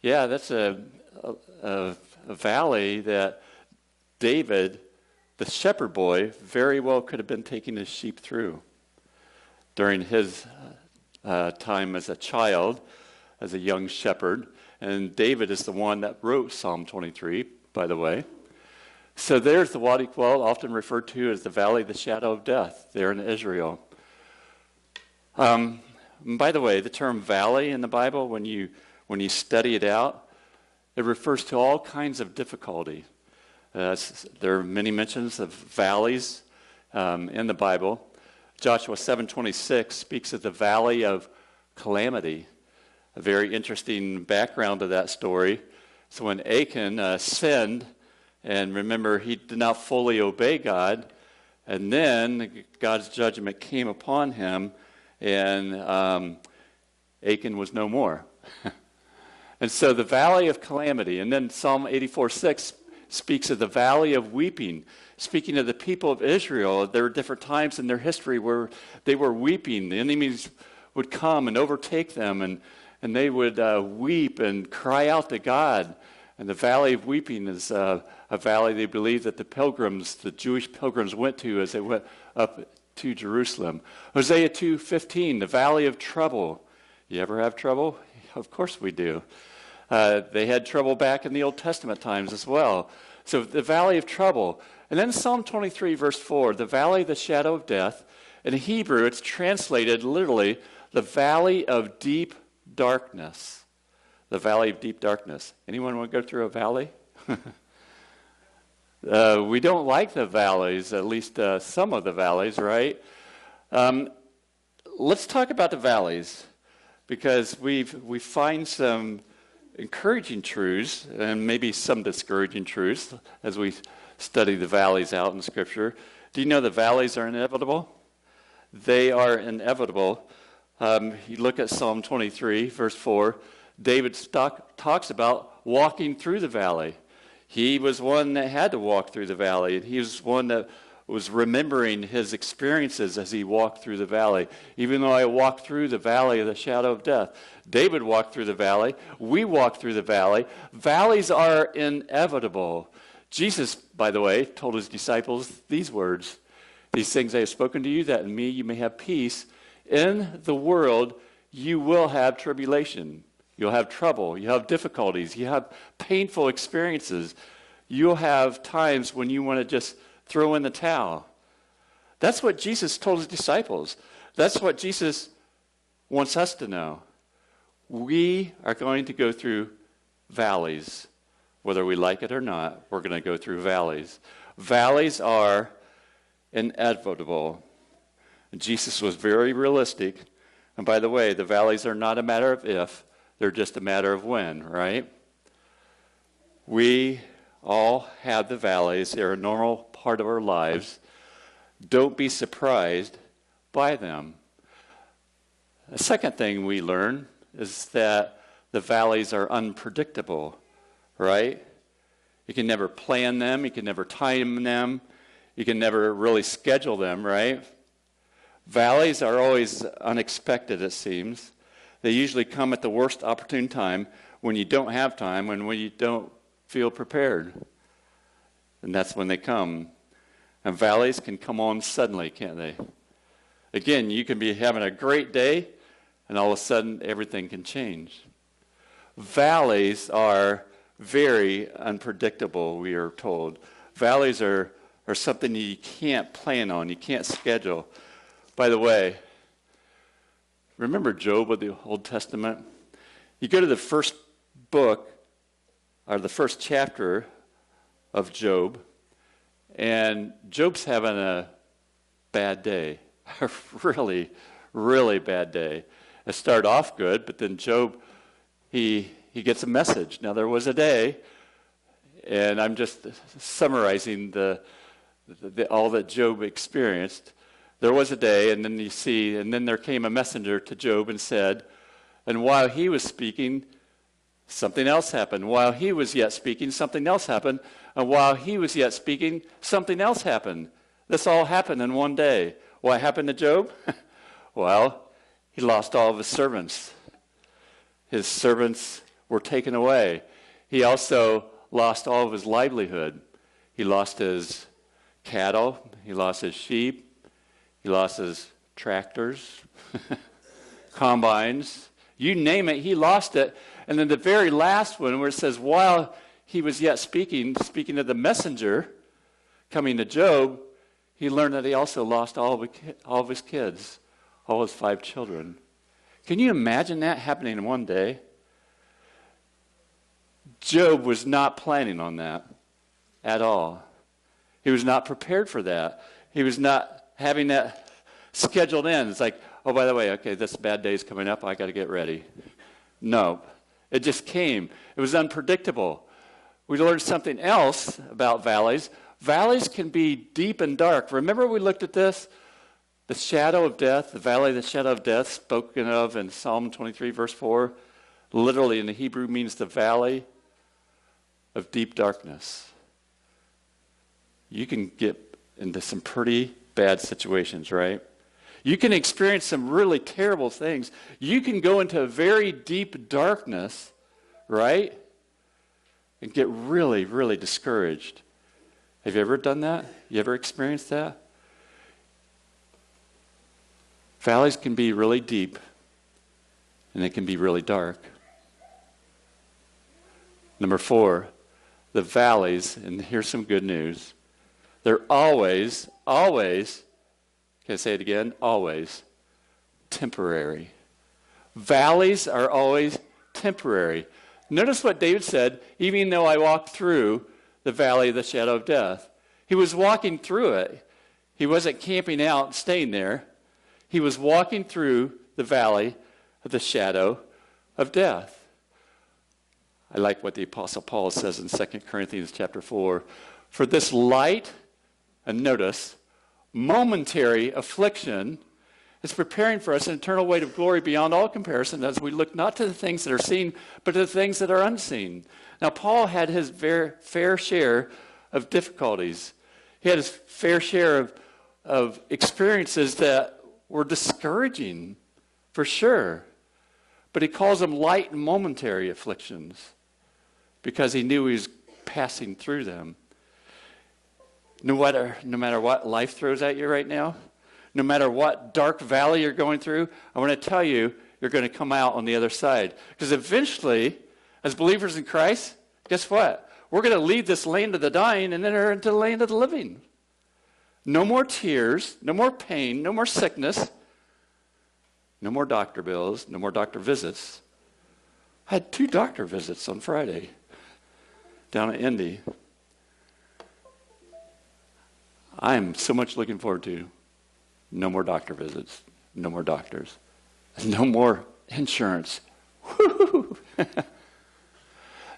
Yeah, that's a valley that David, the shepherd boy, very well could have been taking his sheep through during his time as a child, as a young shepherd. And David is the one that wrote Psalm 23, by the way. So there's the Wadi Quel, often referred to as the Valley of the Shadow of Death, there in Israel. By the way, the term valley in the Bible, when you study it out, it refers to all kinds of difficulty. There are many mentions of valleys in the Bible. Joshua 7:26 speaks of the valley of calamity. A very interesting background to that story. So when Achan sinned, and remember, he did not fully obey God, and then God's judgment came upon him, and Achan was no more. And so the valley of calamity, and then Psalm 84:6 speaks of the valley of weeping. Speaking of the people of Israel, there were different times in their history where they were weeping. The enemies would come and overtake them, and they would weep and cry out to God. And the valley of weeping is a valley they believe that the Jewish pilgrims went to as they went up to Jerusalem. Hosea 2:15, the valley of trouble. You ever have trouble? Of course we do. They had trouble back in the Old Testament times as well. So the valley of trouble. And then Psalm 23, verse 4, the valley of the shadow of death. In Hebrew, it's translated literally, the valley of deep darkness. The valley of deep darkness. Anyone want to go through a valley? We don't like the valleys, at least some of the valleys, right? Let's talk about the valleys, because we find some encouraging truths and maybe some discouraging truths as we study the valleys out in Scripture. Do you know the valleys are inevitable? They are inevitable. You look at Psalm 23, verse 4. David talks about walking through the valley. He was one that had to walk through the valley, and he was one that was remembering his experiences as he walked through the valley. Even though I walked through the valley of the shadow of death. David walked through the valley. We walk through the valley. Valleys are inevitable. Jesus, by the way, told his disciples these words. These things I have spoken to you, that in me you may have peace. In the world you will have tribulation. You'll have trouble. You'll have difficulties. You have painful experiences. You'll have times when you want to just throw in the towel. That's what Jesus told his disciples. That's what Jesus wants us to know. We are going to go through valleys. Whether we like it or not, we're going to go through valleys. Valleys are inevitable. Jesus was very realistic. And by the way, the valleys are not a matter of if, they're just a matter of when, right? We all have the valleys. They're a normal part of our lives. Don't be surprised by them. The second thing we learn is that the valleys are unpredictable, right? You can never plan them. You can never time them. You can never really schedule them, right? Valleys are always unexpected, it seems. They usually come at the worst opportune time, when you don't have time and when you don't feel prepared. And that's when they come. And valleys can come on suddenly, can't they? Again, you can be having a great day, and all of a sudden everything can change. Valleys are very unpredictable, we are told. Valleys are something you can't plan on, you can't schedule. By the way, remember Job of the Old Testament? You go to the first book, or the first chapter of Job, and Job's having a bad day. A really, really bad day. It started off good, but then Job, he gets a message. Now, there was a day, and I'm just summarizing all that Job experienced. There was a day, and then there came a messenger to Job and said, and while he was speaking, something else happened. While he was yet speaking, something else happened. And while he was yet speaking, something else happened. This all happened in one day. What happened to Job? Well, he lost all of his servants. His servants were taken away. He also lost all of his livelihood. He lost his cattle. He lost his sheep. He lost his tractors, combines. You name it, he lost it. And then the very last one where it says, while he was yet speaking to the messenger coming to Job, he learned that he also lost all of his kids, all his 5 children. Can you imagine that happening in one day? Job was not planning on that at all. He was not prepared for that. He was not having that scheduled in. It's like, oh, by the way, okay, this bad day is coming up. I got to get ready. No, it just came. It was unpredictable. We learned something else about valleys. Valleys can be deep and dark. Remember we looked at this? The shadow of death, the valley of the shadow of death, spoken of in Psalm 23, verse 4, literally in the Hebrew means the valley of deep darkness. You can get into some pretty bad situations, right? You can experience some really terrible things. You can go into a very deep darkness, right? And get really, really discouraged. Have you ever done that? You ever experienced that? Valleys can be really deep, and they can be really dark. Number 4, the valleys, and here's some good news. They're always, can I say it again? Always temporary. Valleys are always temporary. Notice what David said, even though I walked through the valley of the shadow of death. He was walking through it. He wasn't camping out and staying there. He was walking through the valley of the shadow of death. I like what the Apostle Paul says in 2 Corinthians chapter 4. For this light, and notice, momentary affliction is preparing for us an eternal weight of glory beyond all comparison as we look not to the things that are seen, but to the things that are unseen. Now, Paul had his fair share of difficulties. He had his fair share of experiences that were discouraging, for sure. But he calls them light and momentary afflictions because he knew he was passing through them. No matter what life throws at you right now, no matter what dark valley you're going through, I want to tell you, you're going to come out on the other side. Because eventually, as believers in Christ, guess what? We're going to leave this land of the dying and enter into the land of the living. No more tears, no more pain, no more sickness, no more doctor bills, no more doctor visits. I had 2 doctor visits on Friday down at Indy. I am so much looking forward to no more doctor visits, no more doctors, no more insurance. Woo-hoo.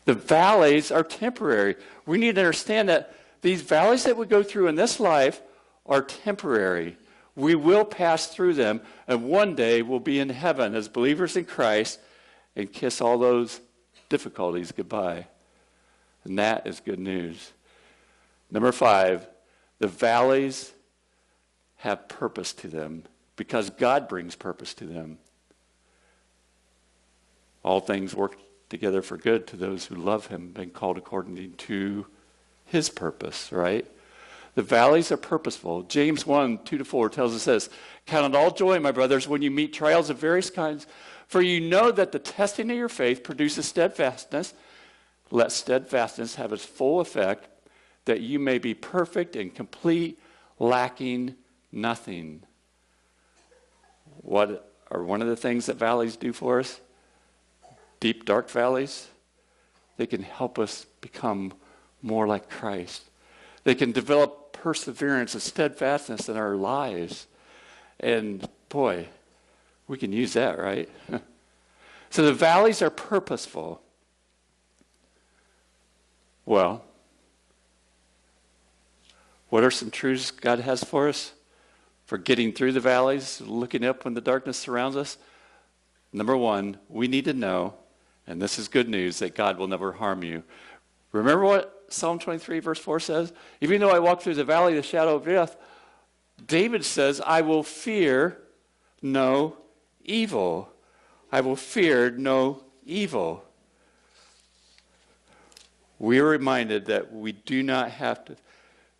The valleys are temporary. We need to understand that these valleys that we go through in this life are temporary. We will pass through them, and one day we'll be in heaven as believers in Christ and kiss all those difficulties goodbye. And that is good news. Number 5, the valleys have purpose to them because God brings purpose to them. All things work together for good to those who love him and called according to his purpose, right? The valleys are purposeful. James 1, 2-4 tells us this, count it all joy, my brothers, when you meet trials of various kinds, for you know that the testing of your faith produces steadfastness. Let steadfastness have its full effect, that you may be perfect and complete, lacking nothing. What are one of the things that valleys do for us? Deep, dark valleys, they can help us become more like Christ. They can develop perseverance and steadfastness in our lives. And boy, we can use that, right? So the valleys are purposeful. Well, what are some truths God has for us for getting through the valleys, looking up when the darkness surrounds us? Number 1, we need to know, and this is good news, that God will never harm you. Remember what Psalm 23 verse 4 says? Even though I walk through the valley of the shadow of death, David says, I will fear no evil. I will fear no evil. we are reminded that we do not have to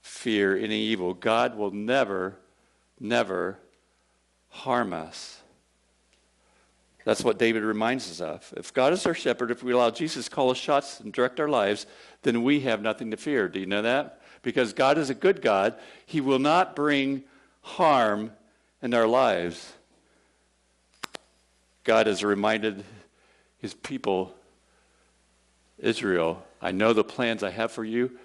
fear any evil. God will never, never harm us. That's what David reminds us of. If God is our shepherd, if we allow Jesus to call us shots and direct our lives, then we have nothing to fear. Do you know that? Because God is a good God. He will not bring harm in our lives. God has reminded his people, Israel, I know the plans I have for you,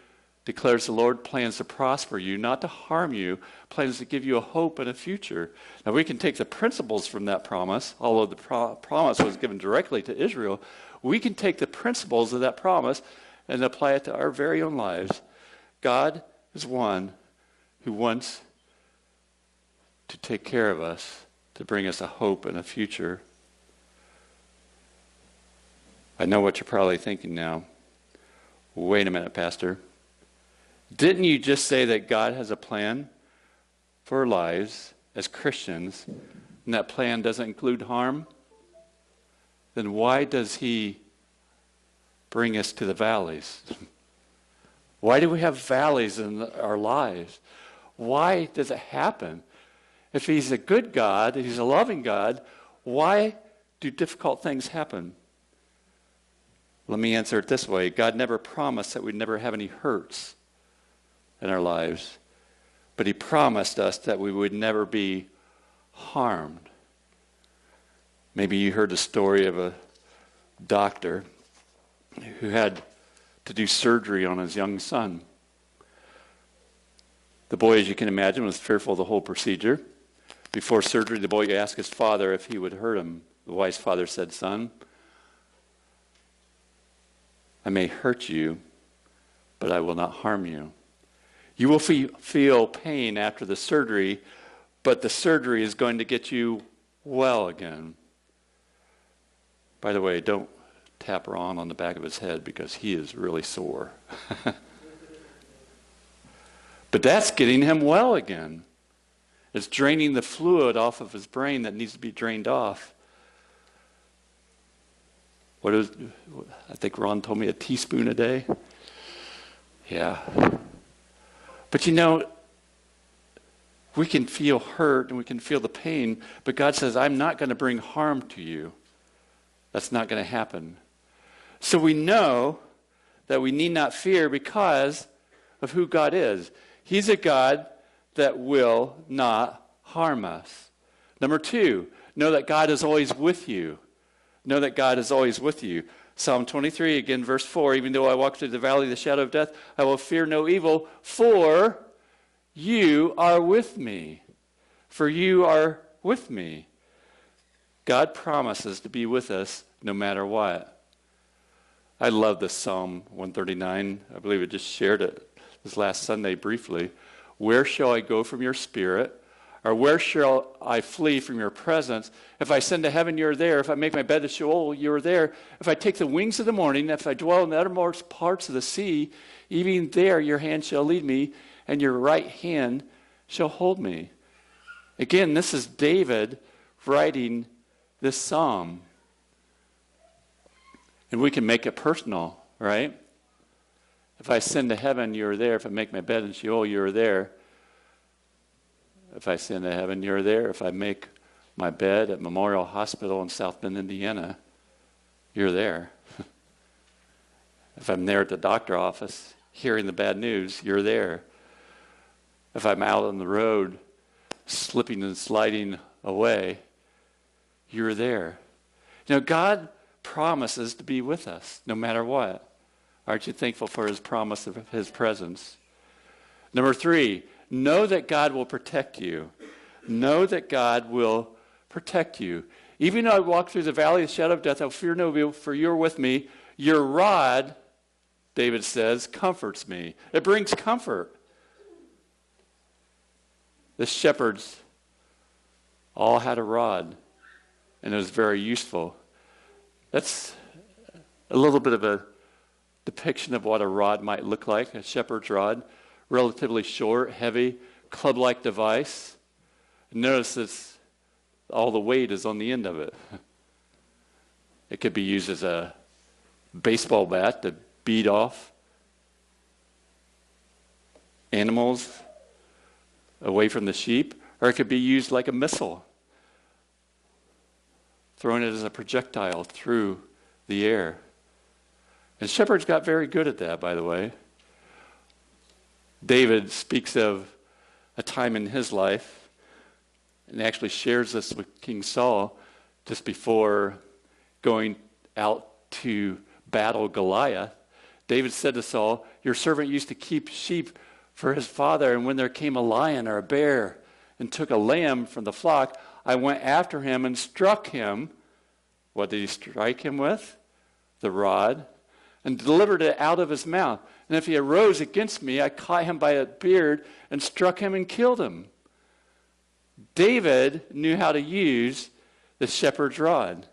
declares the Lord, plans to prosper you, not to harm you, plans to give you a hope and a future. Now we can take the principles from that promise, although the promise was given directly to Israel. We can take the principles of that promise and apply it to our very own lives. God is one who wants to take care of us, to bring us a hope and a future. I know what you're probably thinking now. Wait a minute, Pastor. Didn't you just say that God has a plan for our lives as Christians, and that plan doesn't include harm? Then why does he bring us to the valleys? Why do we have valleys in our lives? Why does it happen? If he's a good God, if he's a loving God, why do difficult things happen? Let me answer it this way. God never promised that we'd never have any hurts in our lives, but he promised us that we would never be harmed. Maybe you heard the story of a doctor who had to do surgery on his young son. The boy, as you can imagine, was fearful of the whole procedure. Before surgery, the boy asked his father if he would hurt him. The wise father said, "Son, I may hurt you, but I will not harm you. You will feel pain after the surgery, but the surgery is going to get you well again." By the way, don't tap Ron on the back of his head because he is really sore. But that's getting him well again. It's draining the fluid off of his brain that needs to be drained off. I think Ron told me a teaspoon a day. Yeah. But you know, we can feel hurt and we can feel the pain, but God says, I'm not going to bring harm to you. That's not going to happen. So we know that we need not fear because of who God is. He's a God that will not harm us. Number two, know that God is always with you. Know that God is always with you. Psalm 23, again, verse 4, even though I walk through the valley of the shadow of death, I will fear no evil, for you are with me. For you are with me. God promises to be with us no matter what. I love this Psalm 139. I believe I just shared it this last Sunday briefly. Where shall I go from your spirit? Or where shall I flee from your presence? If I ascend to heaven, you're there. If I make my bed to Sheol, you're there. If I take the wings of the morning, if I dwell in the uttermost parts of the sea, even there your hand shall lead me, and your right hand shall hold me. Again, this is David writing this psalm. And we can make it personal, right? If I ascend to heaven, you're there. If I make my bed in Sheol, you're there. If I ascend to heaven, you're there. If I make my bed at Memorial Hospital in South Bend, Indiana, you're there. If I'm there at the doctor's office hearing the bad news, you're there. If I'm out on the road slipping and sliding away, you're there. You know, God promises to be with us no matter what. Aren't you thankful for his promise of his presence? Number three, know that God will protect you. Know that God will protect you. Even though I walk through the valley of the shadow of death, I will fear no evil, for you're with me. Your rod, David says, comforts me. It brings comfort. The shepherds all had a rod, and it was very useful. That's a little bit of a depiction of what a rod might look like, a shepherd's rod. Relatively short, heavy, club-like device. Notice that all the weight is on the end of it. It could be used as a baseball bat to beat off animals away from the sheep, or it could be used like a missile, throwing it as a projectile through the air. And shepherds got very good at that, by the way. David speaks of a time in his life and actually shares this with King Saul just before going out to battle Goliath. David said to Saul, "Your servant used to keep sheep for his father, and when there came a lion or a bear and took a lamb from the flock, I went after him and struck him." What did he strike him with? The rod, and delivered it out of his mouth. And if he arose against me, I caught him by a beard and struck him and killed him. David knew how to use the shepherd's rod.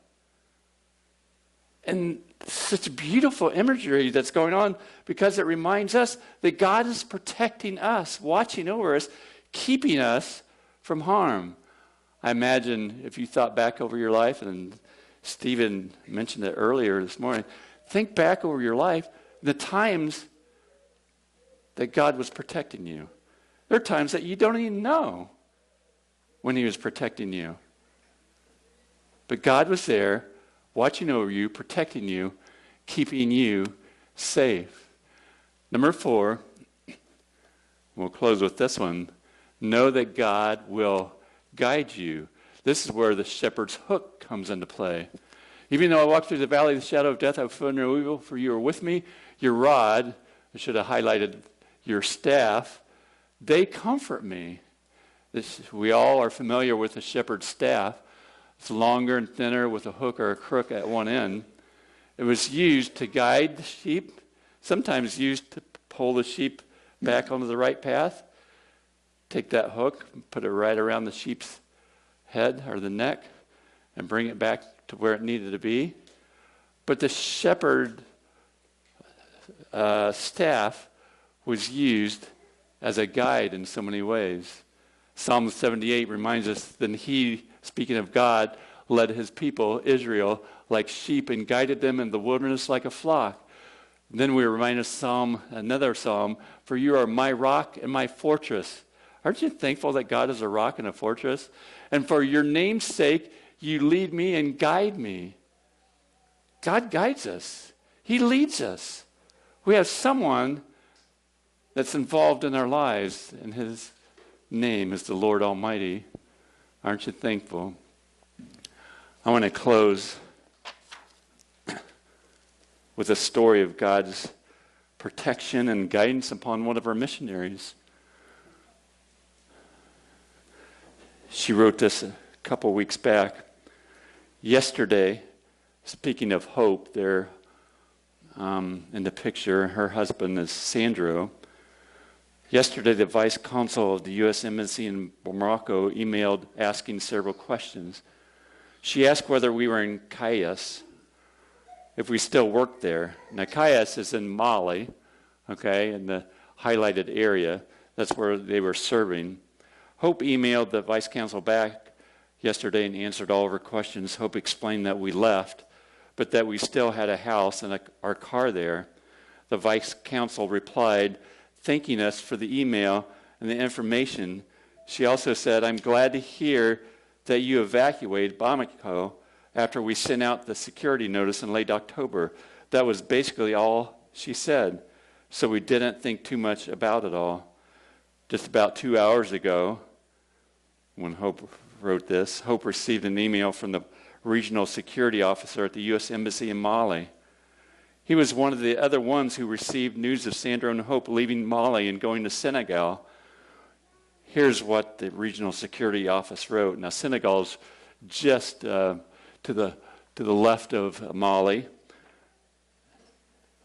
And such beautiful imagery that's going on, because it reminds us that God is protecting us, watching over us, keeping us from harm. I imagine if you thought back over your life, and Stephen mentioned it earlier this morning, think back over your life, the times that God was protecting you. There are times that you don't even know when he was protecting you. But God was there, watching over you, protecting you, keeping you safe. Number 4, we'll close with this one. Know that God will guide you. This is where the shepherd's hook comes into play. Even though I walk through the valley of the shadow of death, I will fear no evil, for you are with me. Your rod, I should have highlighted your staff, they comfort me. We all are familiar with the shepherd's staff. It's longer and thinner with a hook or a crook at one end. It was used to guide the sheep, sometimes used to pull the sheep back onto the right path. Take that hook, put it right around the sheep's head or the neck, and bring it back to where it needed to be. But the shepherd staff was used as a guide in so many ways. Psalm 78 reminds us that he, speaking of God, led his people, Israel, like sheep and guided them in the wilderness like a flock. And then we are reminded of another psalm, for you are my rock and my fortress. Aren't you thankful that God is a rock and a fortress? And for your name's sake, you lead me and guide me. God guides us. He leads us. We have someone that's involved in our lives, and his name is the Lord Almighty. Aren't you thankful? I want to close with a story of God's protection and guidance upon one of our missionaries. She wrote this a couple weeks back. Yesterday, speaking of hope, there in the picture, her husband is Sandro. Yesterday, the vice consul of the U.S. Embassy in Morocco emailed asking several questions. She asked whether we were in Kayes, if we still worked there. Now, Kayes is in Mali, okay, in the highlighted area. That's where they were serving. Hope emailed the vice consul back yesterday and answered all of her questions. Hope explained that we left, but that we still had a house and our car there. The vice consul replied, thanking us for the email and the information. She also said, I'm glad to hear that you evacuated Bamako after we sent out the security notice in late October. That was basically all she said. So we didn't think too much about it all. Just about 2 hours ago, when Hope wrote this, Hope received an email from the regional security officer at the U.S. Embassy in Mali. He was one of the other ones who received news of Sandro and Hope leaving Mali and going to Senegal. Here's what the regional security office wrote. Now, Senegal's just to the left of Mali.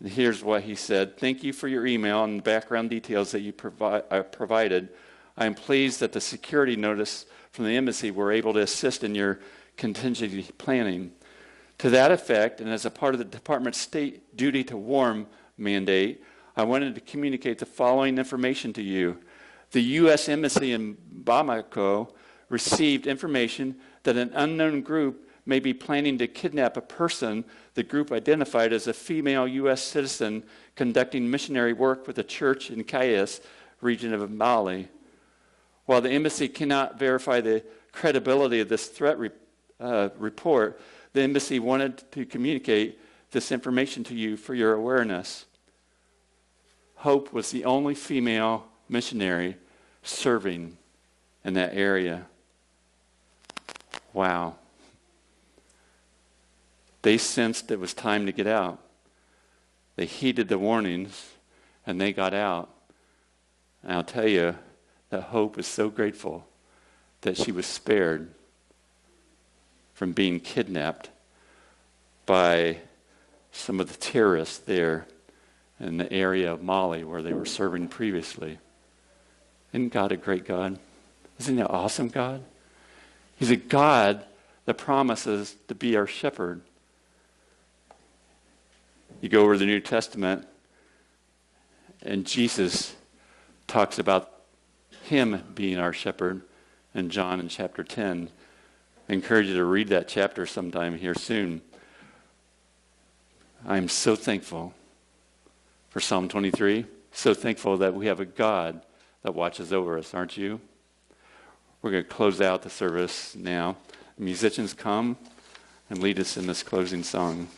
And here's what he said. Thank you for your email and the background details that you provided. I am pleased that the security notice from the embassy were able to assist in your contingency planning. To that effect, and as a part of the Department's state duty to warn mandate, I wanted to communicate the following information to you. The U.S. Embassy in Bamako received information that an unknown group may be planning to kidnap a person the group identified as a female U.S. citizen conducting missionary work with a church in Kayes, region of Mali. While the embassy cannot verify the credibility of this threat report, the embassy wanted to communicate this information to you for your awareness. Hope was the only female missionary serving in that area. Wow. They sensed it was time to get out. They heeded the warnings, and they got out. And I'll tell you that Hope is so grateful that she was spared from being kidnapped by some of the terrorists there in the area of Mali where they were serving previously. Isn't God a great God? Isn't He an awesome God? He's a God that promises to be our shepherd. You go over the New Testament, and Jesus talks about Him being our shepherd in John in chapter 10. I encourage you to read that chapter sometime here soon. I am so thankful for Psalm 23. So thankful that we have a God that watches over us, aren't you? We're going to close out the service now. The musicians come and lead us in this closing song.